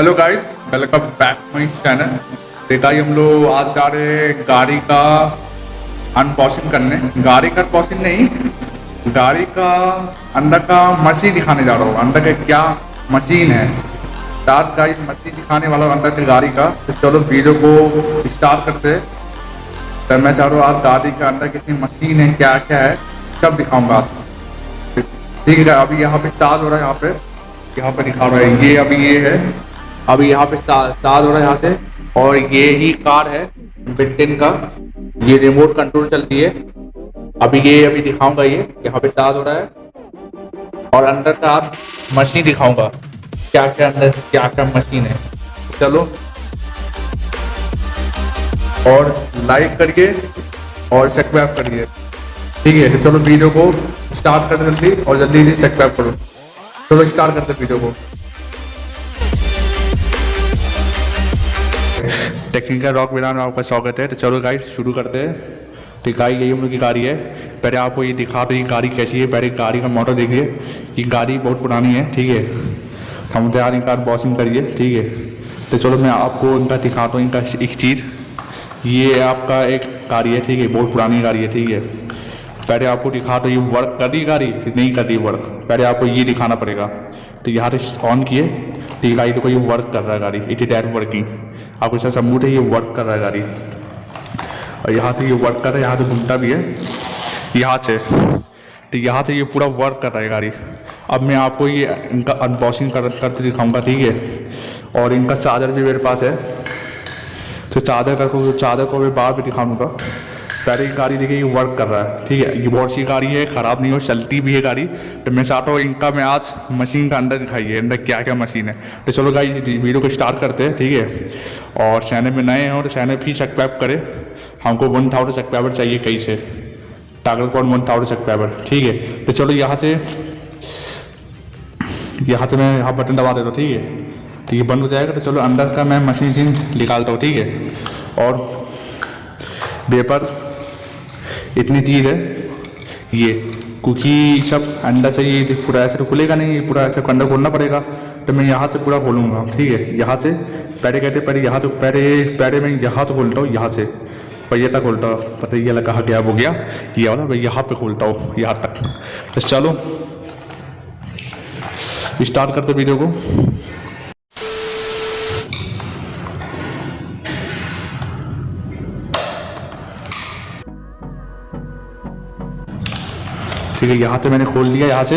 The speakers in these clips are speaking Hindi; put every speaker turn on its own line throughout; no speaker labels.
Hello guys, welcome back my channel. देखा हम लोग आज जा रहे हैं गाड़ी का अनबॉक्सिंग करने। गाड़ी का अनबॉक्सिंग नहीं, गाड़ी का अंदर का मशीन दिखाने जा रहा हूँ। अंदर का क्या मशीन है, स्टार्ट गाइस मशीन दिखाने वाला हूँ अंदर की गाड़ी का। तो चलो वीडियो को स्टार्ट करते हैं। तो मैं चाह रहा हूँ आज गाड़ी के अंदर कितनी मशीन है, क्या क्या है, सब दिखाऊंगा आज। ठीक है, अभी यहाँ पे स्टार्ट हो रहा है। यहाँ पे दिखा रहा है, ये अभी ये है। अभी यहाँ पे स्टार्ट हो रहा है यहाँ से। और ये ही कार है बिल्टिन का, ये रिमोट कंट्रोल चलती है। अभी दिखाऊंगा, ये यहाँ पे स्टार्ट हो रहा है। और अंदर का मशीन दिखाऊंगा, क्या क्या अंदर क्या क्या मशीन है। चलो, और लाइक करिए और सब्सक्राइब करिए। ठीक है, तो चलो वीडियो को स्टार्ट कर जल्दी, और जल्दी से सब्सक्राइब करो। चलो स्टार्ट करते वीडियो को। टेक्निकल रॉक विरान में आपका स्वागत है। तो चलो गाइस शुरू करते हैं। तो गाड़ी यही हम लोग की गाड़ी है। पहले आपको ये दिखा दो ये गाड़ी कैसी है। पहले गाड़ी का मॉडल देखिए, ये गाड़ी बहुत पुरानी है। ठीक है, हम तैयार इनका अनबॉक्सिंग करिए। ठीक है, तो चलो मैं आपको इनका दिखाता हूँ। इनका एक चीज़, ये आपका एक गाड़ी है। ठीक है, बहुत पुरानी गाड़ी है। ठीक है, पहले आपको दिखा दो ये वर्क कर रही गाड़ी नहीं कर रही वर्क, पहले आपको ये दिखाना पड़ेगा। तो यहाँ से ऑन किए, तो ये गाड़ी देखो ये वर्क कर रहा है गाड़ी, इट इज वर्किंग। आपको इसका सबूत है, ये वर्क कर रहा है गाड़ी। और यहाँ से ये वर्क कर रहा है, यहाँ से घूमता भी है यहाँ से। तो यहाँ से ये पूरा वर्क कर रहा है गाड़ी। अब मैं आपको ये इनका अनबॉक्सिंग करते दिखाऊंगा। ठीक है, और इनका चार्जर भी मेरे पास है। तो चार्जर को मैं बाद में दिखाऊंगा। पहले की गाड़ी देखिए, ये वर्क कर रहा है। ठीक है, ये बहुत सी गाड़ी है, ख़राब नहीं हो, चलती भी है गाड़ी। तो मैं चाहता हूँ इनका मैं आज मशीन का अंदर दिखाइए, अंदर क्या क्या मशीन है। तो चलो गाइस वीडियो को स्टार्ट करते हैं। ठीक है, और चैनल में नए हो तो चैनल भी सब्सक्राइब करें। हमको 1000 सब्सक्राइबर चाहिए कहीं से, टारगेट फॉर 1000 सब्सक्राइबर। ठीक है, तो चलो यहाँ से मैं यहाँ बटन दबा देता हूँ। ठीक है, तो ये बंद हो जाएगा। तो चलो अंदर का मैं मशीन निकालता हूँ। ठीक है, और पेपर इतनी चीज़ है ये, क्योंकि सब अंदर से ये पूरा ऐसे तो खुलेगा नहीं, पूरा ऐसे अंदर खोलना पड़ेगा। तो मैं यहाँ से पूरा खोलूँगा। ठीक है, यहाँ से पहले यहाँ से पहले मैं यहाँ से खोलता हूँ, यहाँ से पहिया तक खोलता हूँ। पता ये लगा कहाँ गैप हो गया, ये वाला मैं यहाँ पे खोलता हूँ यहाँ तक। तो चलो स्टार्ट करते वीडियो को। ठीक है, यहाँ से मैंने खोल दिया। यहाँ से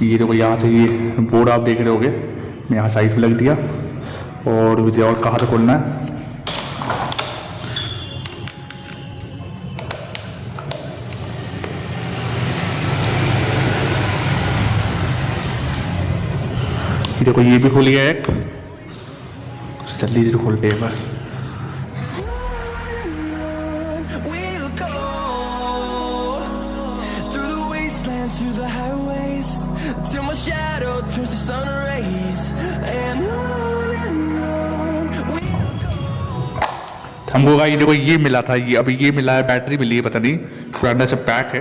ये देखो, यहाँ से ये बोर्ड आप देख रहे होगे, मैं यहाँ साइड पे लग दिया। और मुझे और कहाँ से खोलना है, ये देखो ये भी खुल गया एक। जल्दी से खोलते हैं बस।
Through the highways till my shadow turns to sun rays and on we'll go।
हमको का ये देखो ये मिला था, ये अभी ये मिला है, बैटरी मिली है, पता नहीं पूरा अंदर से पैक है।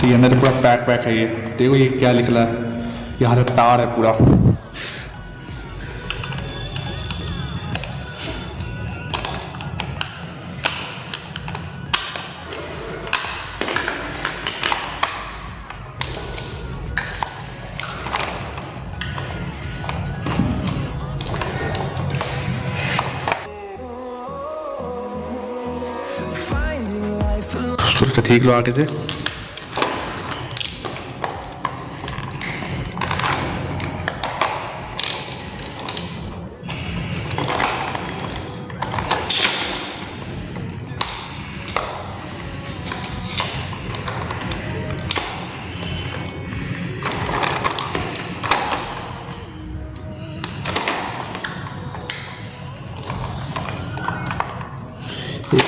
तो ये अंदर से पूरा पैक है। ये देखो ये क्या निकला है, यहाँ से तार है पूरा। तो ठीक लो आगे से। एक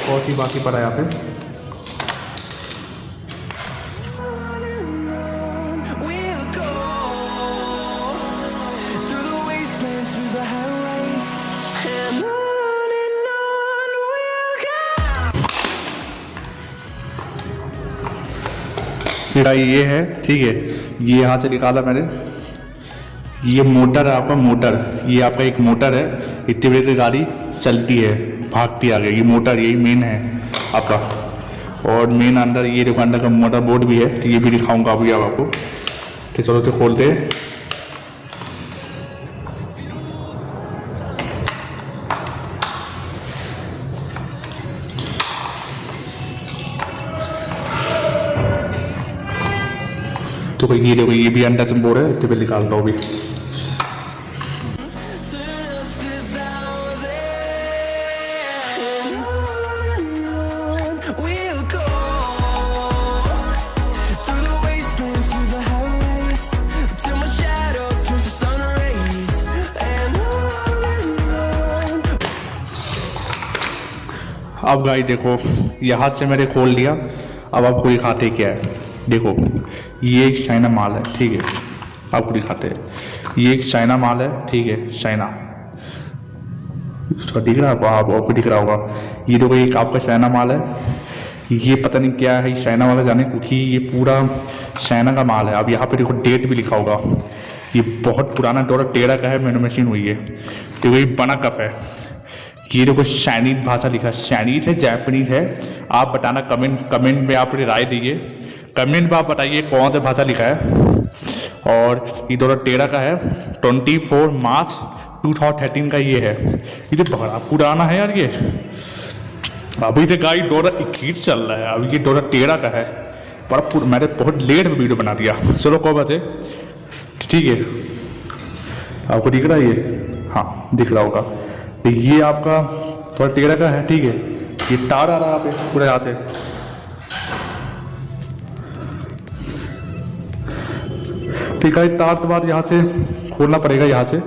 और चीज बाकी पड़ा है यहाँ पे। चिड़ाई ये है। ठीक है, ये यहाँ से निकाला मैंने, ये मोटर है आपका, मोटर, ये आपका एक मोटर है। इतनी बड़ी गाड़ी चलती है, भागती आगे, ये मोटर, यही मेन है आपका। और मेन अंदर ये देखो, अंदर का मोटर बोर्ड भी है, तो ये भी दिखाऊंगा अभी आपको। तो चलो तो खोलते हैं। तो ये देखो, ये भी अंदर से बोर्ड है, तो निकालता हूँ अभी।
turn us to thousands. On we'll go through the wastelands, through the highways, till my shadow turns to sun rays. And on.
अब गाइस देखो, यहाँ से मैंने खोल लिया। अब आपको दिखाते क्या है, देखो ये एक चाइना माल है, ठीक है, आपको दिखाते हैं। ये एक चाइना माल है, ठीक है, चाइना, इसका दिख रहा है आपको दिख रहा होगा। ये देखो, एक आपका चाइना माल है। ये पता नहीं क्या है चाइना वाला, जाने, क्योंकि ये पूरा चाइना का माल है। अब यहाँ पे देखो डेट भी लिखा होगा। ये बहुत पुराना 2013 का है, मैन्युफैक्चरिंग हुई है। देखो ये बना कप है। ये देखो चाइनीज भाषा लिखा है, चाइनीज है, जापानीज है। आप बताना कमेंट में आप राय दीजिए, कमेंट में आप बताइए कौन सा भाषा लिखा है। और ये 2013 का है, 24 मार्च 2013 का ये है। ये तो बड़ा पुराना है यार। ये अभी तो गाड़ी 2021 चल रहा है, अभी ये 2013 का है। बड़ा मैंने बहुत लेट में वीडियो बना दिया। चलो कब बजे, ठीक है, आपको दिख रहा है ये, हाँ दिख रहा होगा। तो ये आपका 2013 का है, ठीक है। ये तार आ रहा है यहाँ पे पूरा, यहाँ से ठीक है। तार तो बाद यहाँ से खोलना पड़ेगा, यहाँ से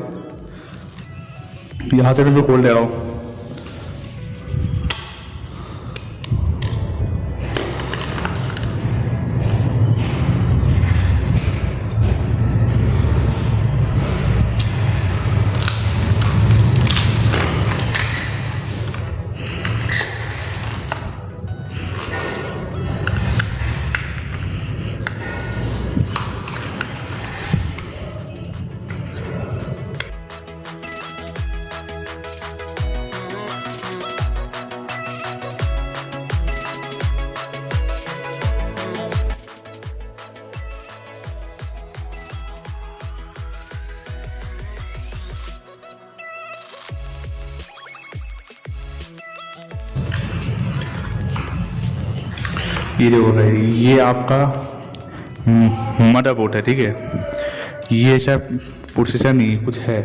भी मैं खोल दे रहा हूँ। ये देखो भाई, ये आपका मदरबोर्ड है, ठीक है। ये शायद प्रोसेसर नहीं, कुछ है।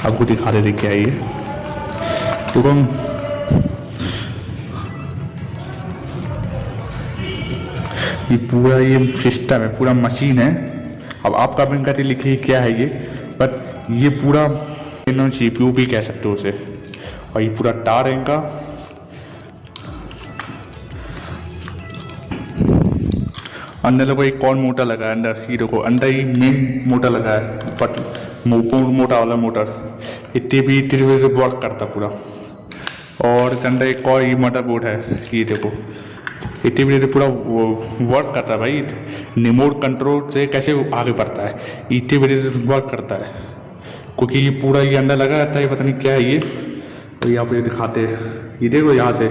आपको दिखा दे क्या है ये, तो हम ये पूरा ये सिस्टम है, पूरा मशीन है। अब आप कमेंट करके लिखिए क्या है ये, बट ये पूरा CPU भी कह सकते हो उसे। और ये पूरा तार है इनका। अंदर देखो एक कौन मोटर लगा है अंदर, ये देखो अंदर ही मेन मोटर लगा है, बट मोटा वाला मोटर। इतनी वजह से वर्क करता पूरा। और अंदर एक और ये मदर बोर्ड है, ये देखो इतनी वजह से पूरा वर्क करता है भाई। रिमोट कंट्रोल से कैसे आगे बढ़ता है, इतनी वजह से वर्क करता है, क्योंकि ये पूरा ये अंदर लगा रहता है। पता नहीं क्या है ये, तो यहाँ पे दिखाते हैं, ये देखो यहाँ से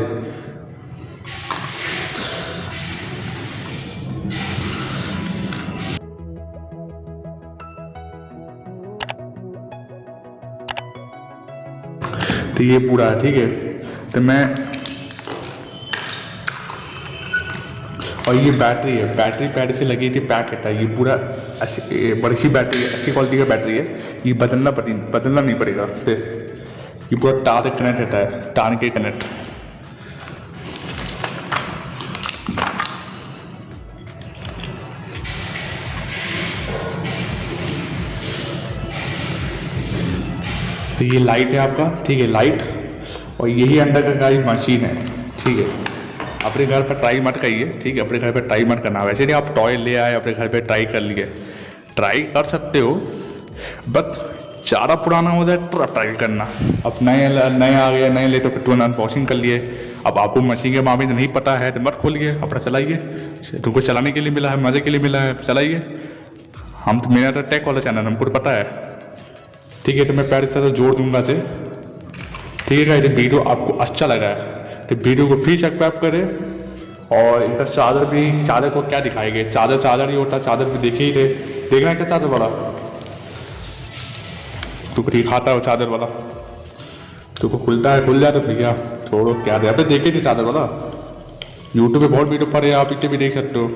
तो ये पूरा है, ठीक है। तो मैं, और ये बैटरी है, बैटरी पैड से लगी थी पैकेट है। ये पूरा बड़ी बैटरी है, अच्छी क्वालिटी का बैटरी है। ये बदलना नहीं पड़ेगा। तो ये पूरा तार से कनेक्ट रहता है, तार के कनेक्ट। तो ये लाइट है आपका, ठीक है, लाइट। और यही अंदर का गाड़ी मशीन है, ठीक है। अपने घर पर ट्राई मत करिए, ठीक है, अपने घर पर ट्राई मत करना। वैसे नहीं आप टॉय ले आए अपने घर पे ट्राई कर लिए, ट्राई कर सकते हो, बट ज़्यादा पुराना हो जाए तो ट्राई करना। अब नए आ गए, नए ले तो फिर तुरंत अनबॉक्सिंग कर लिए अब आपको मशीन के मामले में नहीं पता है तो मत खोलिए, अपना चलाइए, तुमको चलाने के लिए मिला है, मज़े के लिए मिला है, चलाइए। हम तो, मेरा तो टेक वाला चैनल, हमको तो पता है, ठीक है। तो मैं पैर से जोड़ दूंगा से, ठीक है गाइस। ये वीडियो आपको अच्छा लगा है तो वीडियो को फिर सब्सक्राइब करें। और इनका चादर भी, चादर को क्या दिखाएंगे, चादर ही होता है, चादर भी देखे ही थे, देखना है क्या चादर वाला, तू दिखाता है चादर वाला, तुमको खुलता है, खुल जाता भैया, छोड़ो क्या दे, आपने देखे थे चादर वाला, यूट्यूब पे बहुत वीडियो पड़े, आप इतने भी देख सकते हो।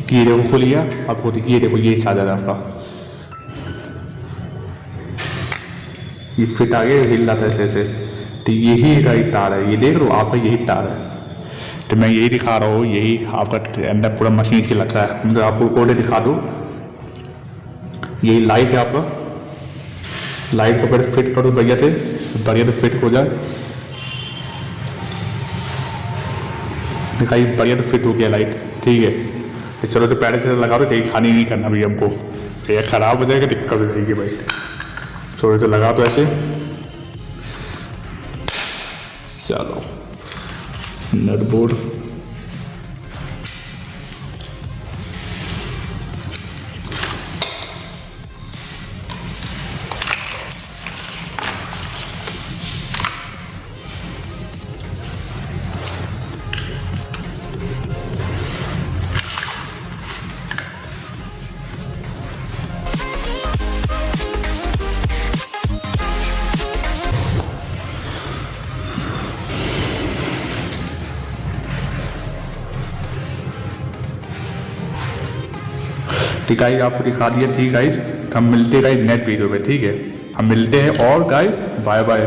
ये देखो खुल गया आपको, ये देखो ये चादर है आपका, ये फिट आगे हिल रहा था ऐसे ऐसे, तो यही का तार है, ये देख लो आपका यही तार है। तो मैं यही दिखा रहा हूँ, यही आपका अंदर पूरा मशीन से लग रहा है। मतलब आपको खोल दिखा दूँ, यही लाइट है आपका, लाइट को पहले फिट करो बढ़िया से फिट हो जाए, दिखाइए बढ़िया तो फिट हो गया लाइट, ठीक है। तो चलो तो पहले से लगा दो, देखिए खानी नहीं करना भी हमको, ये ख़राब हो जाएगा, दिक्कत हो जाएगी भाई। चलो तो लगा दो ऐसे, चलो नट बोर्ड, ठीक है। आपको दिखा दिया, ठीक है। हम मिलते हैं नेक्स्ट वीडियो में, ठीक है, हम मिलते हैं, और गाइस बाय बाय।